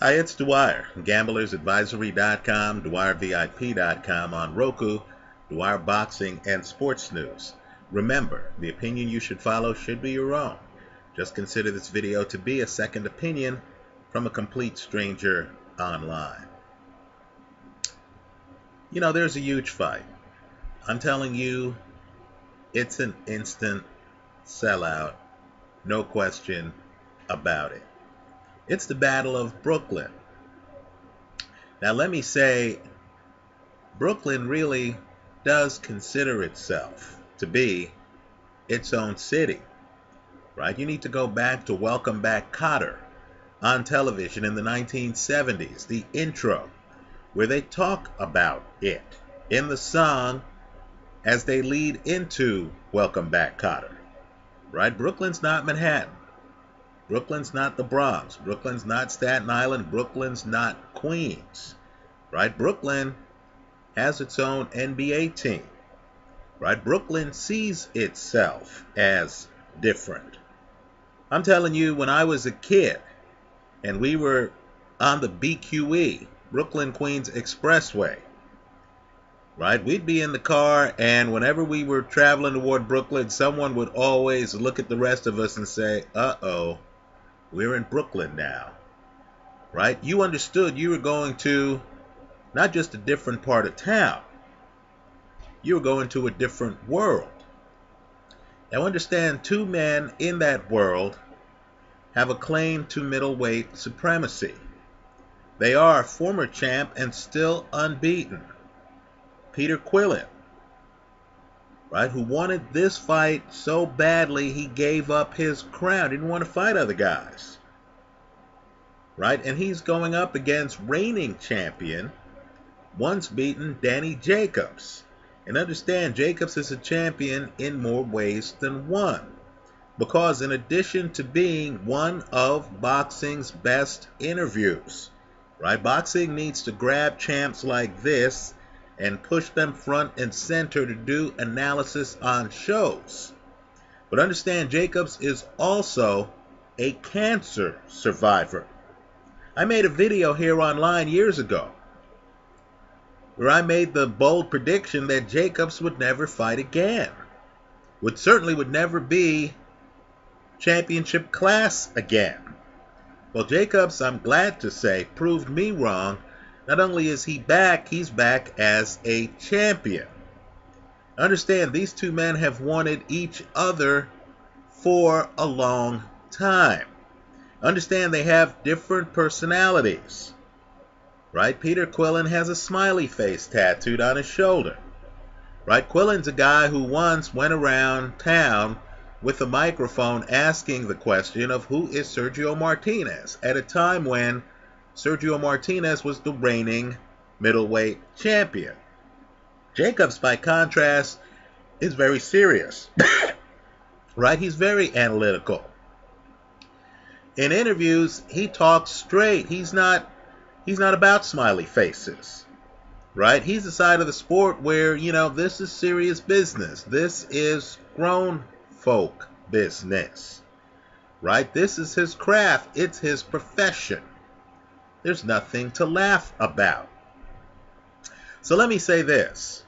Hi, it's Dwyer, gamblersadvisory.com, dwyervip.com, on Roku, Dwyer Boxing and Sports News. Remember, the opinion you should follow should be your own. Just consider this video to be a second opinion from a complete stranger online. You know, there's a huge fight. I'm telling you, it's an instant sellout, no question about it. It's the Battle of Brooklyn. Now let me say, Brooklyn really does consider itself to be its own city, right? You need to go back to Welcome Back, Kotter on television in the 1970s, the intro, where they talk about it in the song as they lead into Welcome Back, Kotter, right? Brooklyn's not Manhattan. Brooklyn's not the Bronx. Brooklyn's not Staten Island. Brooklyn's not Queens, right? Brooklyn has its own NBA team, right? Brooklyn sees itself as different. I'm telling you, when I was a kid and we were on the BQE, Brooklyn Queens Expressway, right? We'd be in the car, and whenever we were traveling toward Brooklyn, someone would always look at the rest of us and say, uh-oh, we're in Brooklyn now, right? You understood you were going to not just a different part of town, you were going to a different world. Now understand, two men in that world have a claim to middleweight supremacy. They are former champ and still unbeaten, Peter Quillin, right, who wanted this fight so badly he gave up his crown, didn't want to fight other guys, right? And he's going up against reigning champion, once beaten Danny Jacobs. And understand, Jacobs is a champion in more ways than one, because in addition to being one of boxing's best interviews, right, boxing needs to grab champs like this and push them front and center to do analysis on shows. But understand, Jacobs is also a cancer survivor. I made a video here online years ago where I made the bold prediction that Jacobs would never fight again. Certainly would never be championship class again. Well, Jacobs, I'm glad to say, proved me wrong. Not only is he back, he's back as a champion. Understand, these two men have wanted each other for a long time. Understand, they have different personalities, right? Peter Quillin has a smiley face tattooed on his shoulder, right? Quillin's a guy who once went around town with a microphone asking the question of who is Sergio Martinez, at a time when Sergio Martinez was the reigning middleweight champion. Jacobs, by contrast, is very serious, right? He's very analytical. In interviews, he talks straight. He's not about smiley faces, right? He's the side of the sport where, you know, this is serious business. This is grown folk business, right? This is his craft. It's his profession. There's nothing to laugh about. So let me say this.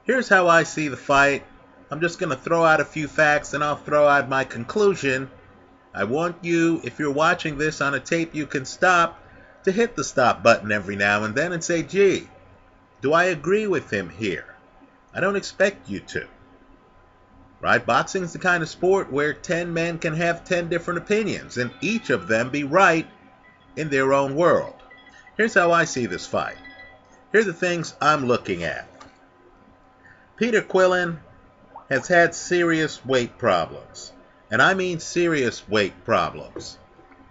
Here's how I see the fight. I'm just going to throw out a few facts and I'll throw out my conclusion. I want you, if you're watching this on a tape you can stop, to hit the stop button every now and then and say, gee, do I agree with him here? I don't expect you to. Right? Boxing's the kind of sport where 10 men can have 10 different opinions and each of them be right in their own world. Here's how I see this fight. Here are the things I'm looking at. Peter Quillin has had serious weight problems. And I mean serious weight problems,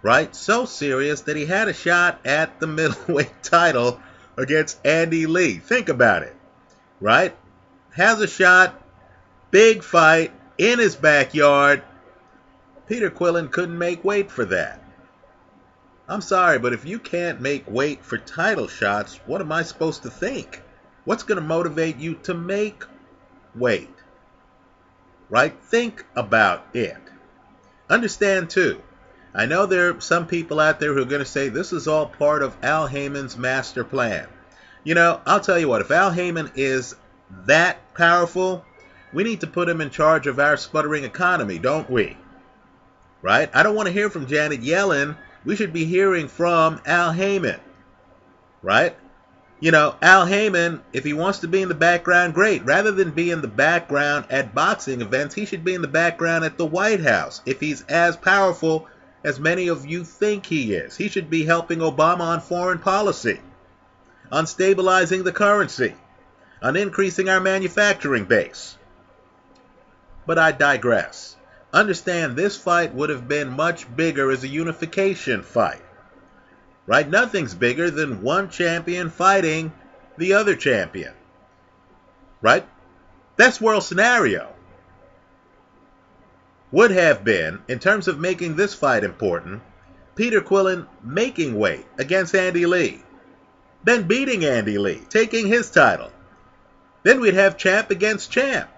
right? So serious that he had a shot at the middleweight title against Andy Lee. Think about it, right? Has a shot, big fight in his backyard. Peter Quillin couldn't make weight for that. I'm sorry, but if you can't make weight for title shots, what am I supposed to think? What's going to motivate you to make weight? Right? Think about it. Understand, too, I know there are some people out there who are going to say this is all part of Al Heyman's master plan. You know, I'll tell you what, if Al Heyman is that powerful, we need to put him in charge of our sputtering economy, don't we? Right? I don't want to hear from Janet Yellen. We should be hearing from Al Heyman. Right? You know, Al Heyman, if he wants to be in the background, great. Rather than be in the background at boxing events, he should be in the background at the White House. If he's as powerful as many of you think he is, he should be helping Obama on foreign policy, on stabilizing the currency, on increasing our manufacturing base. But I digress. Understand, this fight would have been much bigger as a unification fight. Right? Nothing's bigger than one champion fighting the other champion. Right? Best world scenario would have been, in terms of making this fight important, Peter Quillin making weight against Andy Lee. Then beating Andy Lee, taking his title. Then we'd have champ against champ.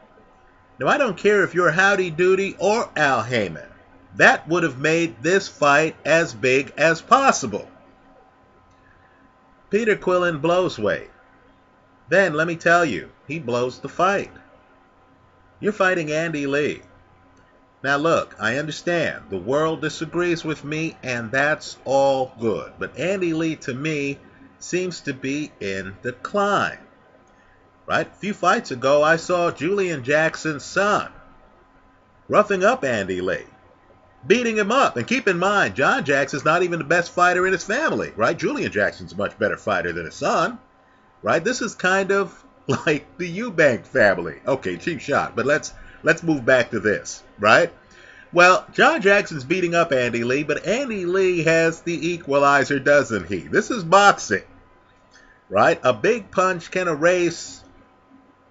Now, I don't care if you're Howdy Doody or Al Heyman. That would have made this fight as big as possible. Peter Quillin blows weight. Then, let me tell you, he blows the fight. You're fighting Andy Lee. Now look, I understand. The world disagrees with me, and that's all good. But Andy Lee, to me, seems to be in decline. Right? A few fights ago, I saw Julian Jackson's son roughing up Andy Lee, beating him up. And keep in mind, John Jackson's not even the best fighter in his family, right? Julian Jackson's a much better fighter than his son, right? This is kind of like the Eubank family. Okay, cheap shot, but let's move back to this, right? Well, John Jackson's beating up Andy Lee, but Andy Lee has the equalizer, doesn't he? This is boxing, right? A big punch can erase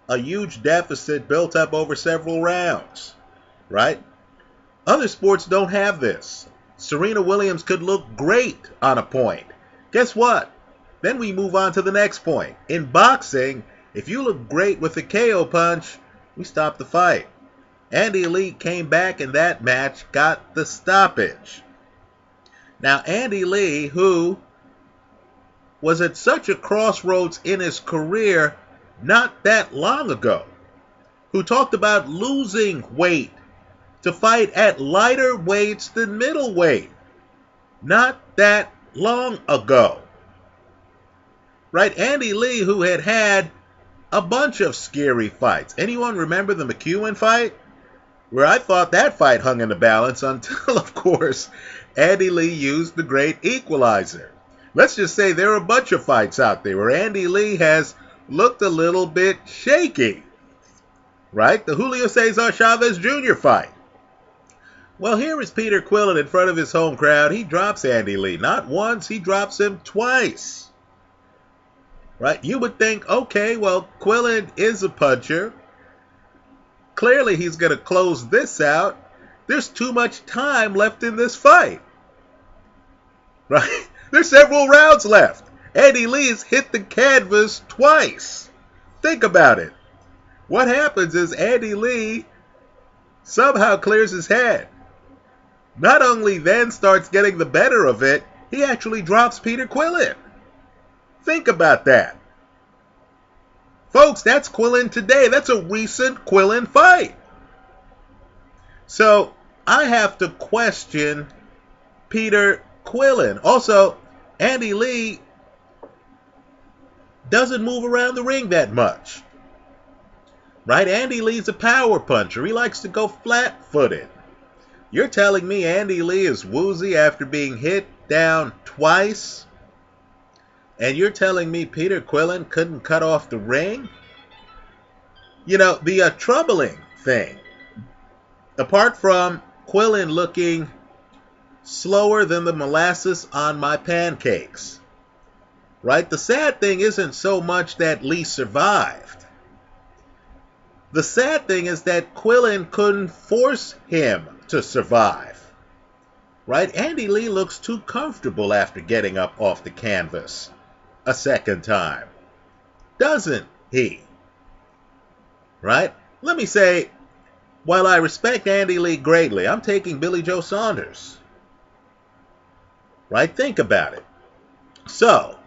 a huge deficit built up over several rounds, right? Other sports don't have this. Serena Williams could look great on a point. Guess what? Then we move on to the next point. In boxing, if you look great with a KO punch, we stop the fight. Andy Lee came back in that match, got the stoppage. Now, Andy Lee, who was at such a crossroads in his career not that long ago, who talked about losing weight to fight at lighter weights than middleweight not that long ago. Right? Andy Lee, who had had a bunch of scary fights. Anyone remember the McEwen fight? Where I thought that fight hung in the balance until, of course, Andy Lee used the great equalizer. Let's just say there are a bunch of fights out there where Andy Lee has looked a little bit shaky. Right? The Julio Cesar Chavez Jr. fight. Well, here is Peter Quillin in front of his home crowd. He drops Andy Lee. Not once, he drops him twice. Right? You would think, okay, well, Quillin is a puncher. Clearly, he's going to close this out. There's too much time left in this fight. Right? There's several rounds left. Andy Lee's hit the canvas twice. Think about it. What happens is Andy Lee somehow clears his head. Not only then starts getting the better of it, he actually drops Peter Quillin. Think about that. Folks, that's Quillin today. That's a recent Quillin fight. So, I have to question Peter Quillin. Also, Andy Lee doesn't move around the ring that much. Right? Andy Lee's a power puncher. He likes to go flat-footed. You're telling me Andy Lee is woozy after being hit down twice? And you're telling me Peter Quillin couldn't cut off the ring? You know, the troubling thing, apart from Quillin looking slower than the molasses on my pancakes, right? The sad thing isn't so much that Lee survived. The sad thing is that Quillin couldn't force him to survive. Right? Andy Lee looks too comfortable after getting up off the canvas a second time. Doesn't he? Right? Let me say, while I respect Andy Lee greatly, I'm taking Billy Joe Saunders. right? Think about it. So,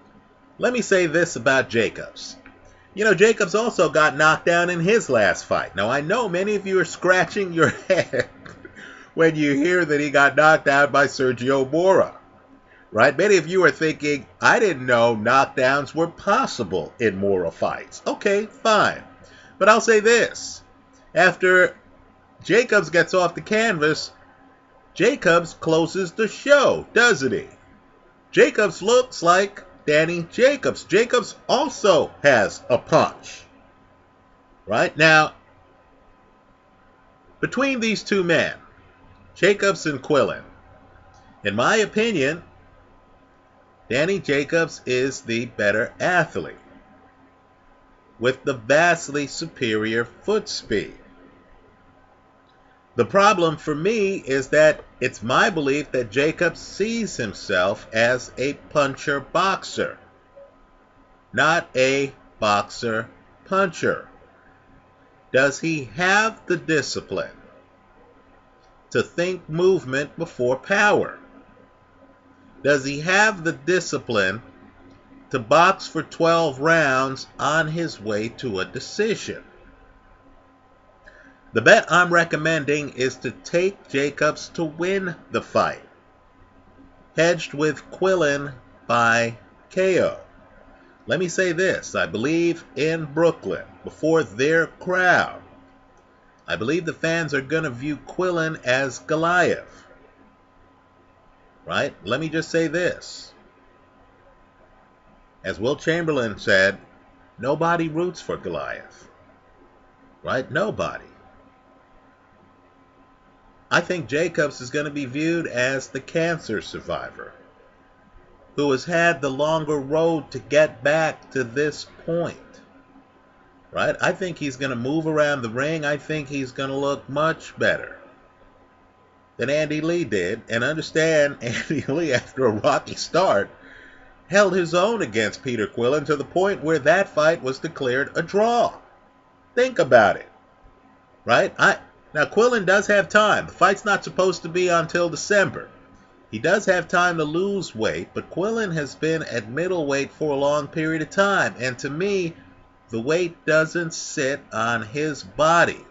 let me say this about Jacobs. You know, Jacobs also got knocked down in his last fight. Now, I know many of you are scratching your head when you hear that he got knocked out by Sergio Mora, right? Many of you are thinking, I didn't know knockdowns were possible in Mora fights. Okay, fine. But I'll say this. After Jacobs gets off the canvas, Jacobs closes the show, doesn't he? Jacobs looks like Danny Jacobs. Jacobs also has a punch. Right? Now, between these two men, Jacobs and Quillin, in my opinion, Danny Jacobs is the better athlete with the vastly superior foot speed. The problem for me is that it's my belief that Jacobs sees himself as a puncher boxer, not a boxer puncher. Does he have the discipline to think movement before power? Does he have the discipline to box for 12 rounds on his way to a decision? The bet I'm recommending is to take Jacobs to win the fight, hedged with Quillin by KO. Let me say this. I believe in Brooklyn, before their crowd, I believe the fans are going to view Quillin as Goliath. Right? Let me just say this. As Will Chamberlain said, nobody roots for Goliath. Right? Nobody. I think Jacobs is going to be viewed as the cancer survivor who has had the longer road to get back to this point. Right? I think he's going to move around the ring. I think he's going to look much better than Andy Lee did. And understand, Andy Lee, after a rocky start, held his own against Peter Quillin to the point where that fight was declared a draw. Think about it. Right? Now, Quillin does have time. The fight's not supposed to be until December. He does have time to lose weight, but Quillin has been at middleweight for a long period of time. And to me, the weight doesn't sit on his body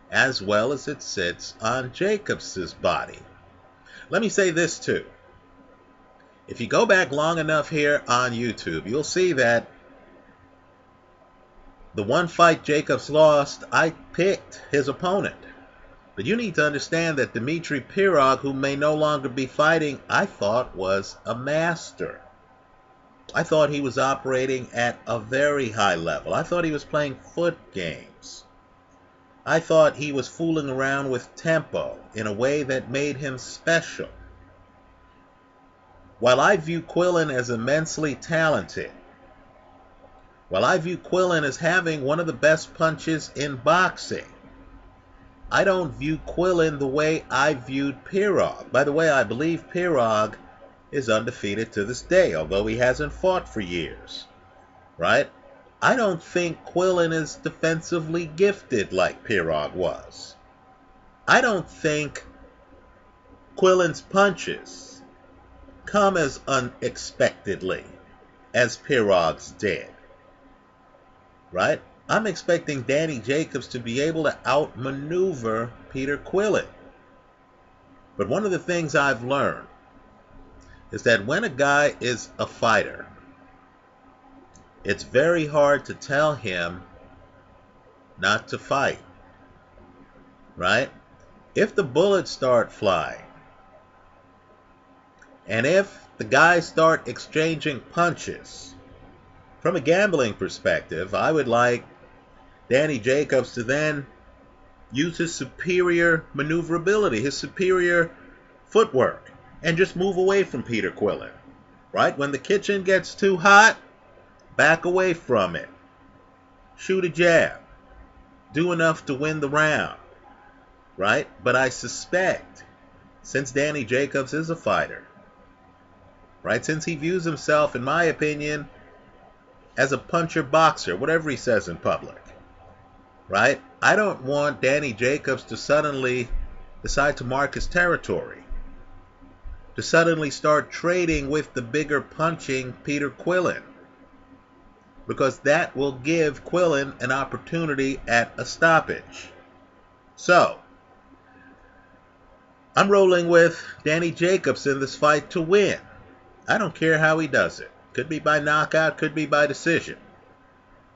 as well as it sits on Jacobs' body. Let me say this too. If you go back long enough here on YouTube, you'll see that the one fight Jacobs lost, I picked his opponent. But you need to understand that Dmitry Pirog, who may no longer be fighting, I thought was a master. I thought he was operating at a very high level. I thought he was playing foot games. I thought he was fooling around with tempo in a way that made him special. While I view Quillin as immensely talented, while I view Quillin as having one of the best punches in boxing, I don't view Quillin the way I viewed Pirog. By the way, I believe Pirog is undefeated to this day, although he hasn't fought for years. Right? I don't think Quillin is defensively gifted like Pirog was. I don't think Quillin's punches come as unexpectedly as Pirog's did. Right? I'm expecting Danny Jacobs to be able to outmaneuver Peter Quillin. But one of the things I've learned is that when a guy is a fighter, it's very hard to tell him not to fight. Right? If the bullets start flying, and if the guys start exchanging punches, from a gambling perspective, I would like Danny Jacobs to then use his superior maneuverability, his superior footwork, and just move away from Peter Quillin. Right? When the kitchen gets too hot, back away from it. Shoot a jab. Do enough to win the round. Right? But I suspect, since Danny Jacobs is a fighter, right, since he views himself, in my opinion, as a puncher boxer, whatever he says in public, right? I don't want Danny Jacobs to suddenly decide to mark his territory. to suddenly start trading with the bigger punching Peter Quillin, because that will give Quillin an opportunity at a stoppage. So, I'm rolling with Danny Jacobs in this fight to win. I don't care how he does it. Could be by knockout, could be by decision.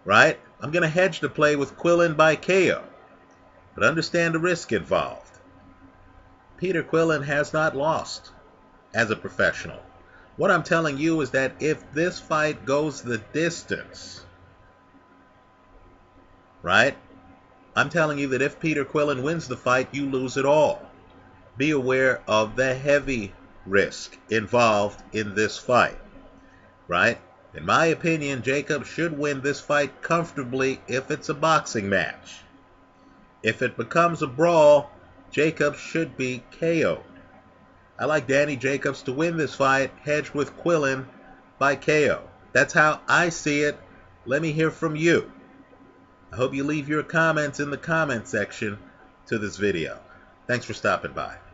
Right? I'm going to hedge the play with Quillin by KO. But understand the risk involved. Peter Quillin has not lost as a professional. What I'm telling you is that if this fight goes the distance, right? I'm telling you that if Peter Quillin wins the fight, you lose it all. Be aware of the heavy risk involved in this fight, right? In my opinion, Jacob should win this fight comfortably if it's a boxing match. If it becomes a brawl, Jacob should be KO'd. I like Danny Jacobs to win this fight, hedged with Quillin by KO. That's how I see it. Let me hear from you. I hope you leave your comments in the comment section to this video. Thanks for stopping by.